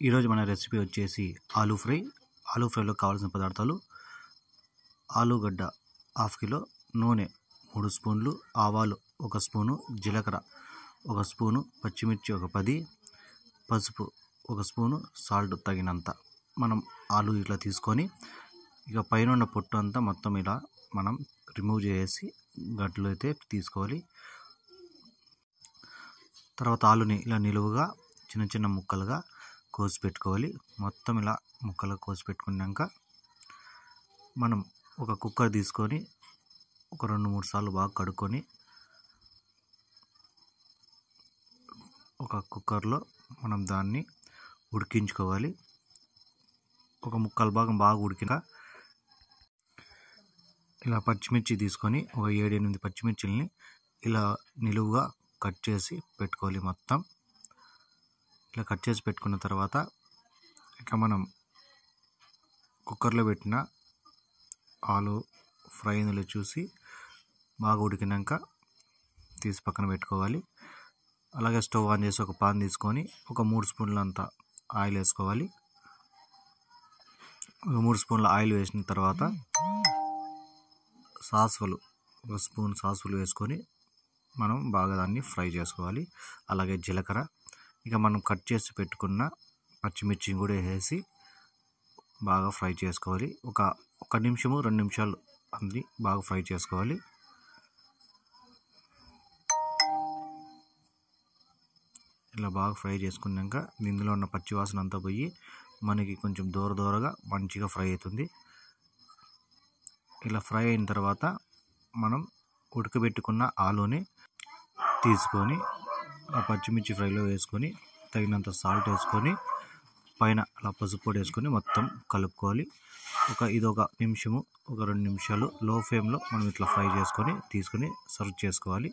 ఈరోజు మన రెసిపీ వచ్చేసి ఆలూ ఫ్రై. ఆలూ ఫ్రైలో కావాల్సిన పదార్థాలు: ఆలుగడ్డ ½ కిలో, నూనె 3 స్పూన్లు, ఆవాలు 1 స్పూను, జీలకర్ర 1 స్పూను, పచ్చిమిర్చి 10, పసుపు 1 స్పూను, సాల్ట్ తగినంత. మనం ఆలు ఇట్లా తీసుకొని ఇక పైన ఉన్న పొట్టు అంతా మొత్తం ఇలా మనం రిమూవ్ చేసి గడ్డలు అయితే తీసుకోవాలి. తర్వాత ఆలుని ఇలా నిలువుగా చిన్న చిన్న ముక్కలుగా కోసి పెట్టుకోవాలి. మొత్తం ఇలా ముక్కలు కోసి పెట్టుకున్నాక మనం ఒక కుక్కర్ తీసుకొని ఒక 2-3 సార్లు బాగా కడుక్కొని ఒక కుక్కర్లో మనం దాన్ని ఉడికించుకోవాలి. ఒక ముక్కల భాగం బాగా ఉడికిన ఇలా పచ్చిమిర్చి తీసుకొని ఒక 7-8 పచ్చిమిర్చిల్ని ఇలా నిలువుగా కట్ చేసి పెట్టుకోవాలి. మొత్తం ఇలా కట్ చేసి పెట్టుకున్న తర్వాత ఇక మనం కుక్కర్లో పెట్టిన ఆలు ఫ్రై ఇందులో చూసి బాగా ఉడికినాక తీసి పక్కన పెట్టుకోవాలి. అలాగే స్టవ్ ఆన్ చేసి ఒక పాన్ తీసుకొని ఒక 3 స్పూన్ల అంత ఆయిల్ వేసుకోవాలి. 3 స్పూన్ల ఆయిల్ వేసిన తర్వాత సాసులు 1 స్పూన్ సాసులు వేసుకొని మనం బాగా దాన్ని ఫ్రై చేసుకోవాలి. అలాగే జీలకర్ర, ఇక మనం కట్ చేసి పెట్టుకున్న పచ్చిమిర్చిని కూడా వేసి బాగా ఫ్రై చేసుకోవాలి. ఒక నిమిషము 2 నిమిషాలు అన్ని బాగా ఫ్రై చేసుకోవాలి. ఇలా బాగా ఫ్రై చేసుకున్నాక ఇందులో ఉన్న పచ్చి వాసన అంతా పోయి మనకి కొంచెం దూరగా మంచిగా ఫ్రై అవుతుంది. ఇలా ఫ్రై అయిన తర్వాత మనం ఉడకబెట్టుకున్న ఆలుని తీసుకొని ఆ పచ్చిమిర్చి ఫ్రైలో వేసుకొని తగినంత సాల్ట్ వేసుకొని పైన అలా పసుపు పొడి వేసుకొని మొత్తం కలుపుకోవాలి. ఒక నిమిషము 2 నిమిషాలు లో ఫ్లేమ్లో మనం ఇట్లా ఫ్రై చేసుకొని తీసుకొని సర్వ్ చేసుకోవాలి.